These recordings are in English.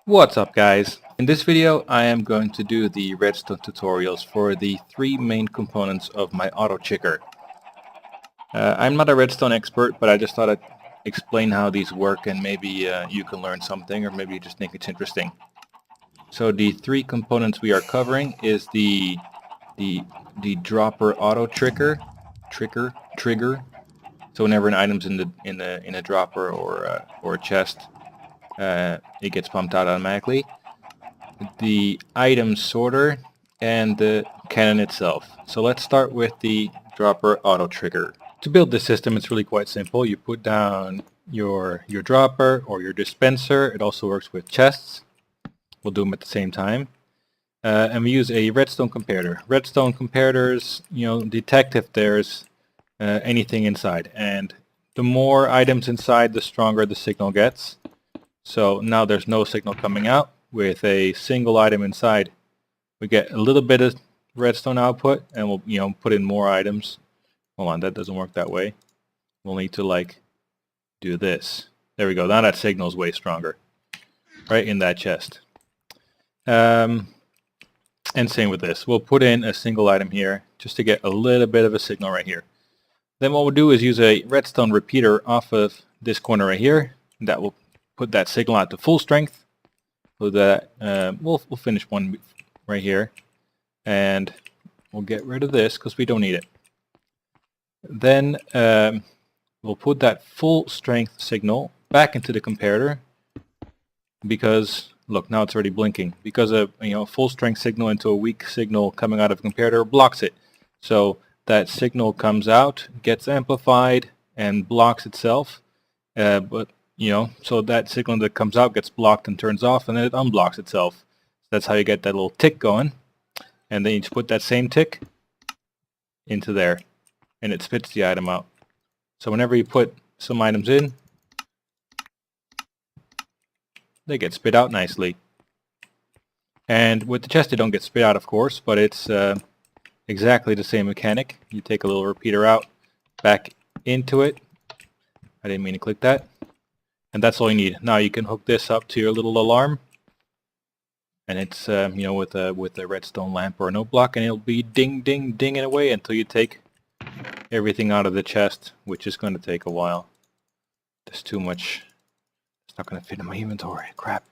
What's up, guys? In this video I am going to do the redstone tutorials for the three main components of my auto checker. I'm not a redstone expert, but I just thought I'd explain how these work, and maybe you can learn something, or maybe you just think it's interesting. So the three components we are covering is the dropper auto trigger. So whenever an item's in a dropper or a chest, it gets pumped out automatically. The item sorter, and the cannon itself. So let's start with the dropper auto trigger. To build this system, it's really quite simple. You put down your dropper or your dispenser. It also works with chests. We'll do them at the same time. And we use a redstone comparator. Redstone comparators, detect if there's anything inside. And the more items inside, the stronger the signal gets. So now there's no signal coming out. With a single item inside, we get a little bit of redstone output, and we'll put in more items. Hold on, that doesn't work that way. We'll need to do this. There we go. Now that signal is way stronger, right in that chest. And same with this. We'll put in a single item here just to get a little bit of a signal right here. Then what we'll do is use a redstone repeater off of this corner right here. That will put that signal out to full strength. So that we'll finish one right here, and we'll get rid of this because we don't need it. Then we'll put that full strength signal back into the comparator, because look, now it's already blinking, because a full strength signal into a weak signal coming out of a comparator blocks it. So that signal comes out, gets amplified, and blocks itself. So that signal that comes out gets blocked and turns off, and then it unblocks itself. That's how you get that little tick going. And then you just put that same tick into there, and it spits the item out. So whenever you put some items in, they get spit out nicely. And with the chest, they don't get spit out, of course, but it's exactly the same mechanic. You take a little repeater out, back into it. I didn't mean to click that. And that's all you need. Now you can hook this up to your little alarm, and it's with a redstone lamp or a note block, and it'll be ding ding dinging away until you take everything out of the chest, which is going to take a while. There's too much. It's not going to fit in my inventory. Crap.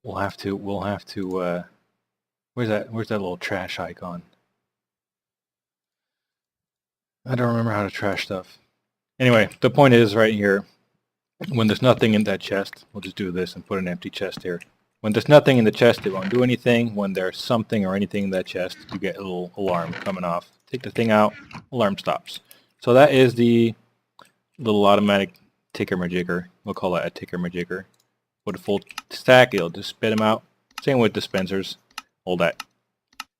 We'll have to. Where's that little trash icon? I don't remember how to trash stuff. Anyway, the point is right here, when there's nothing in that chest, we'll just do this and put an empty chest here. When there's nothing in the chest, it won't do anything. When there's something or anything in that chest, you get a little alarm coming off. Take the thing out, alarm stops. So that is the little automatic ticker-majigger. We'll call that a ticker-majigger. With a full stack, it'll just spit them out. Same with dispensers, all that.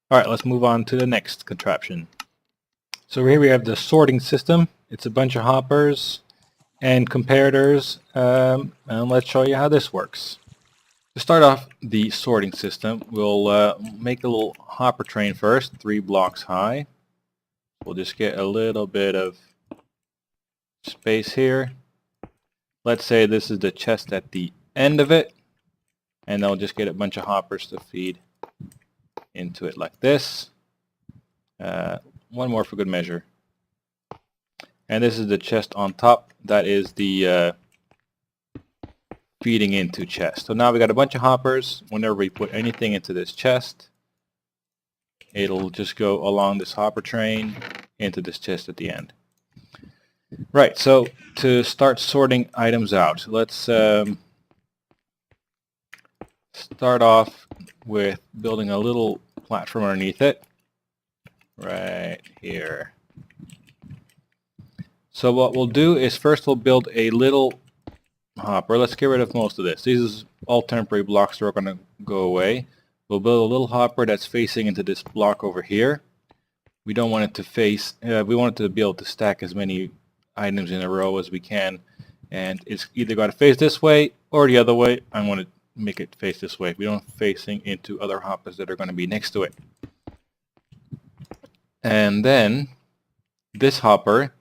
Alright, let's move on to the next contraption. So here we have the sorting system. It's a bunch of hoppers and comparators, and let's show you how this works. To start off the sorting system, we'll make a little hopper train first, 3 blocks high. We'll just get a little bit of space here. Let's say this is the chest at the end of it, and then we'll just get a bunch of hoppers to feed into it like this. One more for good measure. And this is the chest on top. That is the feeding into chest. So now we got a bunch of hoppers. Whenever we put anything into this chest, it'll just go along this hopper train into this chest at the end. Right, so to start sorting items out, let's start off with building a little platform underneath it. Right here. So what we'll do is first we'll build a little hopper. Let's get rid of most of this. These are all temporary blocks that are going to go away. We'll build a little hopper that's facing into this block over here. We don't want it to face, we want it to be able to stack as many items in a row as we can. And it's either got to face this way or the other way. I want to make it face this way. We don't facing into other hoppers that are going to be next to it. And then this hopper,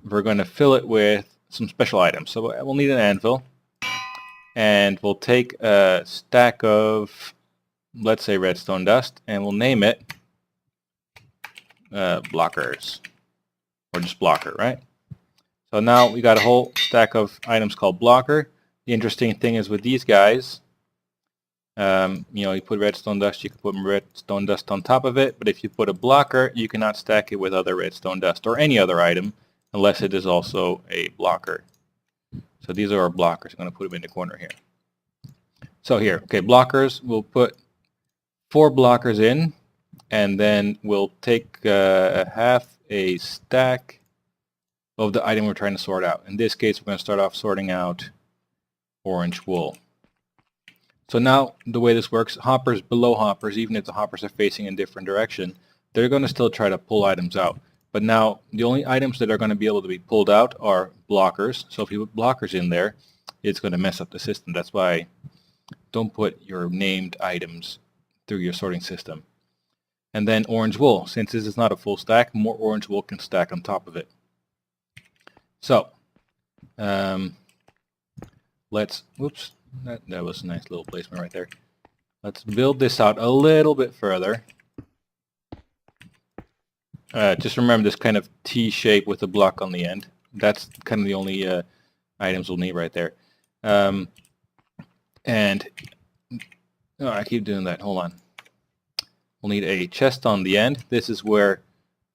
we're going to fill it with some special items. So we'll need an anvil. and we'll take a stack of, let's say, redstone dust, and we'll name it blockers, or just blocker, right? So now we got a whole stack of items called blocker. The interesting thing is with these guys, you put redstone dust, you can put redstone dust on top of it, but if you put a blocker, you cannot stack it with other redstone dust or any other item unless it is also a blocker. So these are our blockers. I'm going to put them in the corner here. So here, okay, blockers, we'll put 4 blockers in, and then we'll take half a stack of the item we're trying to sort out. In this case, we're going to start off sorting out orange wool. So now the way this works, hoppers below hoppers, even if the hoppers are facing in a different direction, they're going to still try to pull items out. But now the only items that are going to be able to be pulled out are blockers. So if you put blockers in there, it's going to mess up the system. That's why don't put your named items through your sorting system. And then orange wool. Since this is not a full stack, more orange wool can stack on top of it. So let's, whoops, that was a nice little placement right there. Let's build this out a little bit further. Just remember this kind of T shape with a block on the end. That's kind of the only items we'll need right there. And oh, I keep doing that. Hold on. We'll need a chest on the end. This is where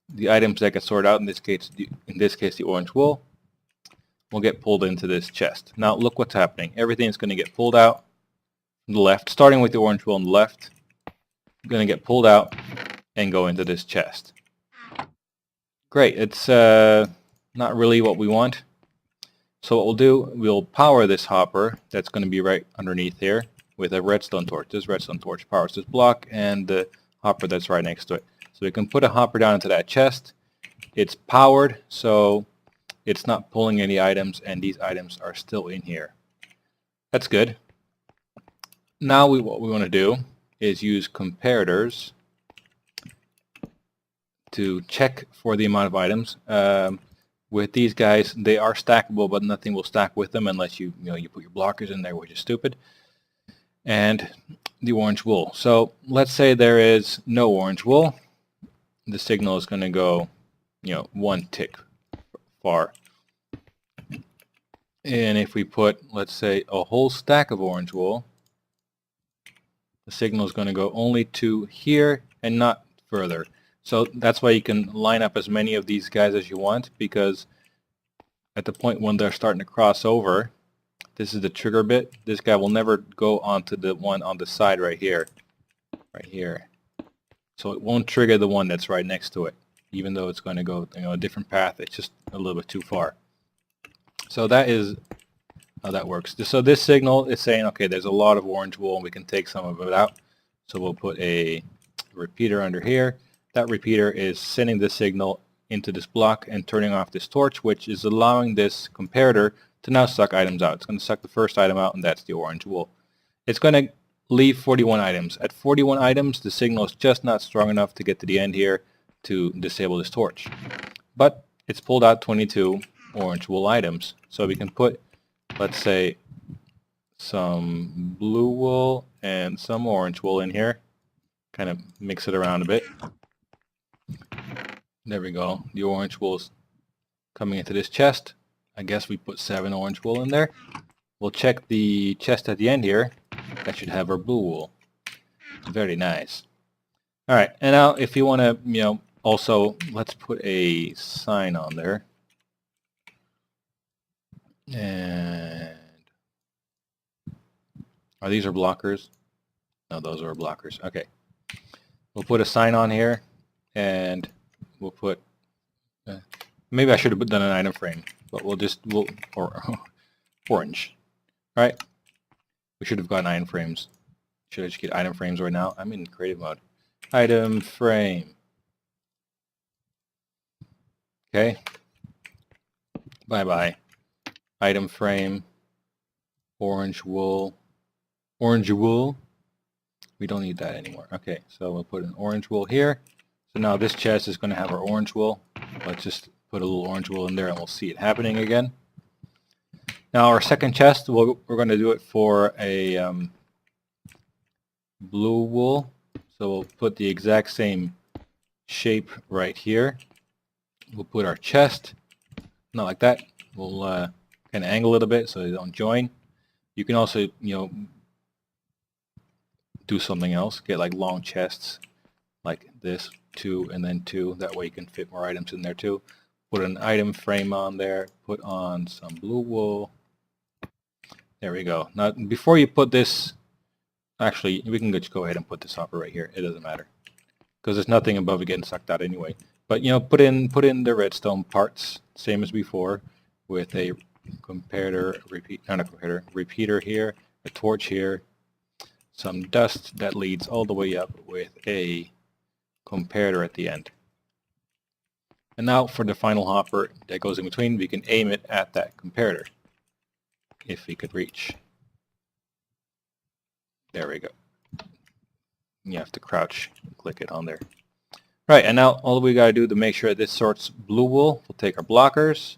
the items that get sorted out, in this case the orange wool, will get pulled into this chest. Now look what's happening. Everything is going to get pulled out from the left, starting with the orange wool on the left. Going to get pulled out and go into this chest. Great. It's not really what we want. So what we'll do, we'll power this hopper that's going to be right underneath here with a redstone torch. This redstone torch powers this block and the hopper that's right next to it. So we can put a hopper down into that chest. It's powered, so it's not pulling any items, and these items are still in here. That's good. Now what we want to do is use comparators to check for the amount of items. With these guys, they are stackable, but nothing will stack with them unless you put your blockers in there, which is stupid. And the orange wool. So let's say there is no orange wool. The signal is going to go, 1 tick far. And if we put, let's say, a whole stack of orange wool, the signal is going to go only to here and not further. So that's why you can line up as many of these guys as you want, because at the point when they're starting to cross over, this is the trigger bit. This guy will never go onto the one on the side right here. So it won't trigger the one that's right next to it, even though it's going to go a different path. It's just a little bit too far. So that is how that works. So this signal is saying, okay, there's a lot of orange wool and we can take some of it out. So we'll put a repeater under here. That repeater is sending the signal into this block and turning off this torch, which is allowing this comparator to now suck items out. It's going to suck the first item out, and that's the orange wool. It's going to leave 41 items. At 41 items, the signal is just not strong enough to get to the end here to disable this torch. But it's pulled out 22 orange wool items. So we can put, let's say, some blue wool and some orange wool in here. Kind of mix it around a bit. There we go. The orange wool is coming into this chest. I guess we put 7 orange wool in there. We'll check the chest at the end here. That should have our blue wool. Very nice. All right, and now if you want to, also let's put a sign on there. And these are blockers? No, those are blockers. Okay. We'll put a sign on here, and we'll put. Maybe I should have done an item frame, but we'll orange. All right. We should have gotten item frames. Should I just get item frames right now? I'm in creative mode. Item frame. Okay. Bye-bye. Item frame. Orange wool. Orange wool. We don't need that anymore. Okay, so we'll put an orange wool here. So now this chest is going to have our orange wool. Let's just put a little orange wool in there and we'll see it happening again. Now our second chest, we're going to do it for a blue wool. So we'll put the exact same shape right here. We'll put our chest, not like that. We'll kind of angle it a bit so they don't join. You can also, do something else. Get like long chests like this, 2 and then 2. That way you can fit more items in there too. Put an item frame on there. Put on some blue wool. There we go. Now before you put this, actually we can just go ahead and put this hopper right here. It doesn't matter because there's nothing above it getting sucked out anyway. But put in the redstone parts, same as before, with a comparator, repeater here, a torch here, some dust that leads all the way up with a comparator at the end. And now for the final hopper that goes in between, we can aim it at that comparator, if we could reach. There we go. You have to crouch and click it on there. Right, and now all we got to do to make sure this sorts blue wool, we'll take our blockers,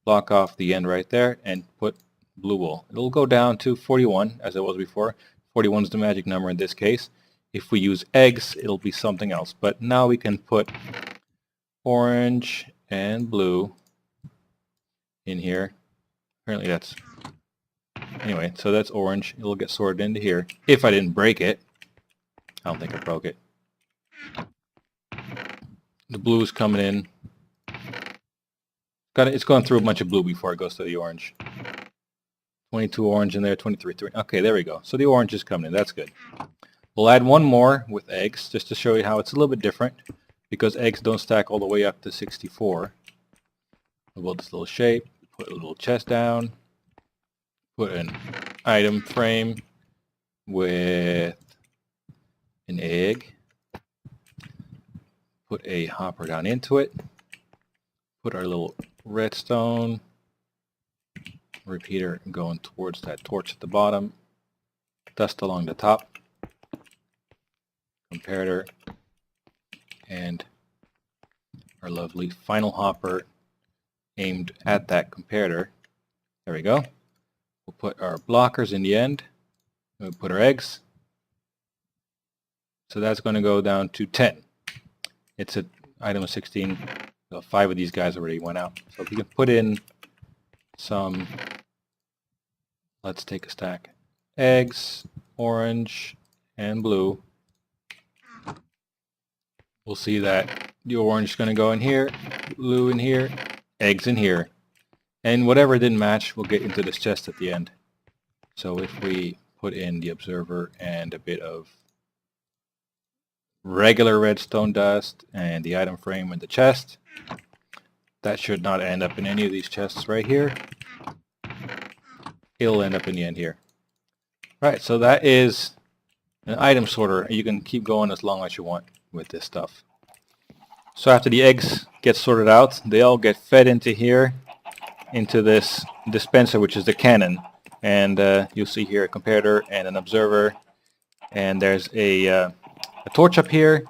block off the end right there, and put blue wool. It'll go down to 41, as it was before. 41 is the magic number in this case. If we use eggs, it'll be something else. But now we can put orange and blue in here. Apparently that's... Anyway, so that's orange. It'll get sorted into here. If I didn't break it. I don't think I broke it. The blue is coming in. It's going through a bunch of blue before it goes to the orange. 22 orange in there, 23. Okay, there we go. So the orange is coming in. That's good. We'll add one more with eggs, just to show you how it's a little bit different, because eggs don't stack all the way up to 64. We'll build this little shape, put a little chest down, put an item frame with an egg, put a hopper down into it, put our little redstone repeater going towards that torch at the bottom, dust along the top, comparator, and our lovely final hopper aimed at that comparator. There we go. We'll put our blockers in the end. We'll put our eggs. So that's going to go down to 10. It's an item of 16. So 5 of these guys already went out. So if we can put in some, let's take a stack. Eggs, orange, and blue. We'll see that the orange is going to go in here, blue in here, eggs in here. And whatever didn't match, we'll get into this chest at the end. So if we put in the observer and a bit of regular redstone dust and the item frame in the chest, that should not end up in any of these chests right here. It'll end up in the end here. Right, so that is an item sorter. You can keep going as long as you want with this stuff. So after the eggs get sorted out, they all get fed into here, into this dispenser, which is the cannon. And you'll see here a comparator and an observer, and there's a torch up here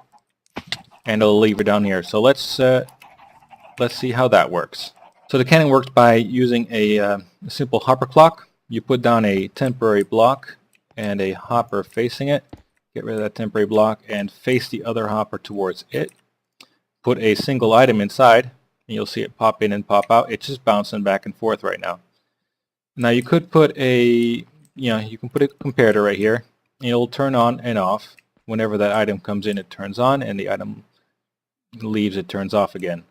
and a lever down here. So let's see how that works. So the cannon works by using a simple hopper clock. You put down a temporary block and a hopper facing it. Get rid of that temporary block and face the other hopper towards it. Put a single item inside, and you'll see it pop in and pop out. It's just bouncing back and forth right now. Now you could put you can put a comparator right here. It'll turn on and off. Whenever that item comes in, it turns on, and the item leaves, it turns off again.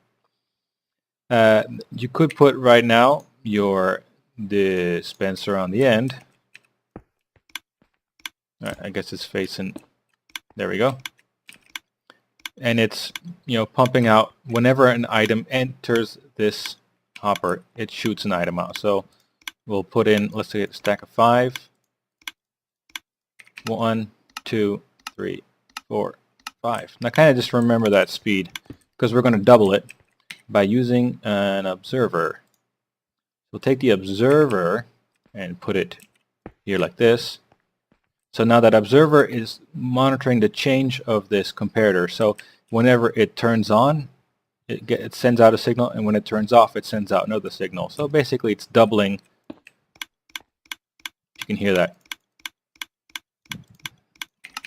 You could put right now your dispenser on the end. Right, I guess it's facing, there we go. And it's, pumping out whenever an item enters this hopper, it shoots an item out. So we'll put in, let's say, a stack of 5. 1, 2, 3, 4, 5. Now kind of just remember that speed, because we're going to double it by using an observer. We'll take the observer and put it here like this. So now that observer is monitoring the change of this comparator. So whenever it turns on, it sends out a signal, and when it turns off, it sends out another signal. So basically it's doubling You can hear that.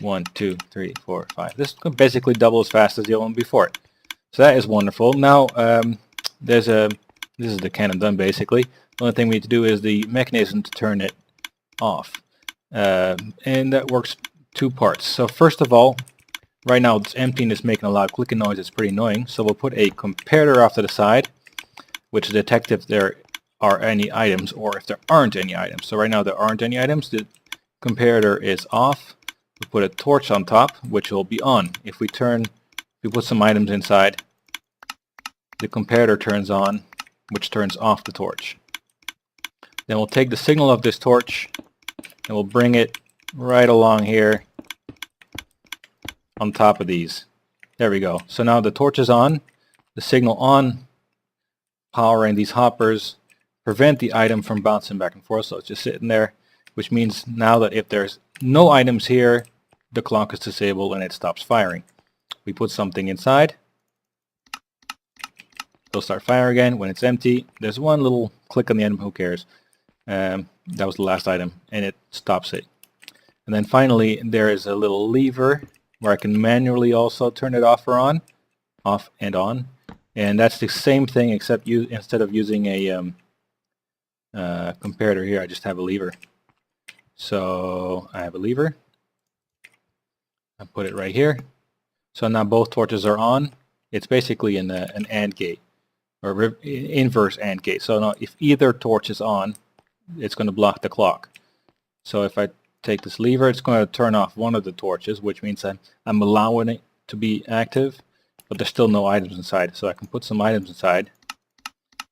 1, 2, 3, 4, 5. This is basically double as fast as the other one before it. So that is wonderful. Now this is the cannon done basically. The only thing we need to do is the mechanism to turn it off. And that works two parts. So first of all, right now it's empty and it's making a lot of clicking noise. It's pretty annoying. So we'll put a comparator off to the side, which will detect if there are any items or if there aren't any items. So right now there aren't any items. The comparator is off. We put a torch on top, which will be on. If we put some items inside, the comparator turns on, which turns off the torch. Then we'll take the signal of this torch and we'll bring it right along here on top of these. There we go. So now the torch is on, the signal on, powering these hoppers, prevent the item from bouncing back and forth, so it's just sitting there, which means now that if there's no items here, the clock is disabled and it stops firing. We put something inside, it'll start firing again. When it's empty, there's one little click on the item, who cares? That was the last item, and it stops it. And then finally, there is a little lever where I can manually also turn it off or on, off and on. And that's the same thing, except instead of using a comparator here, I just have a lever. So I have a lever. I put it right here. So now both torches are on. It's basically an AND gate, or inverse AND gate. So now if either torch is on, it's going to block the clock. So if I take this lever, it's going to turn off one of the torches, which means I'm allowing it to be active, but there's still no items inside. So I can put some items inside,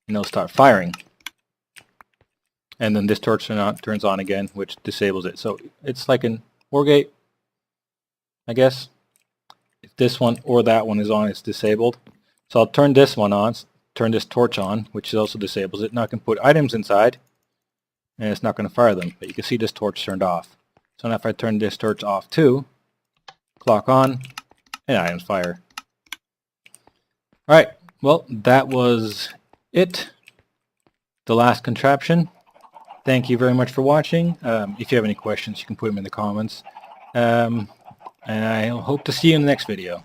and it'll start firing. And then this torch turns on again, which disables it. So it's like an OR gate, I guess. If this one or that one is on, it's disabled. So I'll turn this one on, turn this torch on, which also disables it. Now I can put items inside, and it's not going to fire them. But you can see this torch turned off. So now if I turn this torch off too, clock on, and items fire. Alright, well, that was it. The last contraption. Thank you very much for watching. If you have any questions, you can put them in the comments. And I hope to see you in the next video.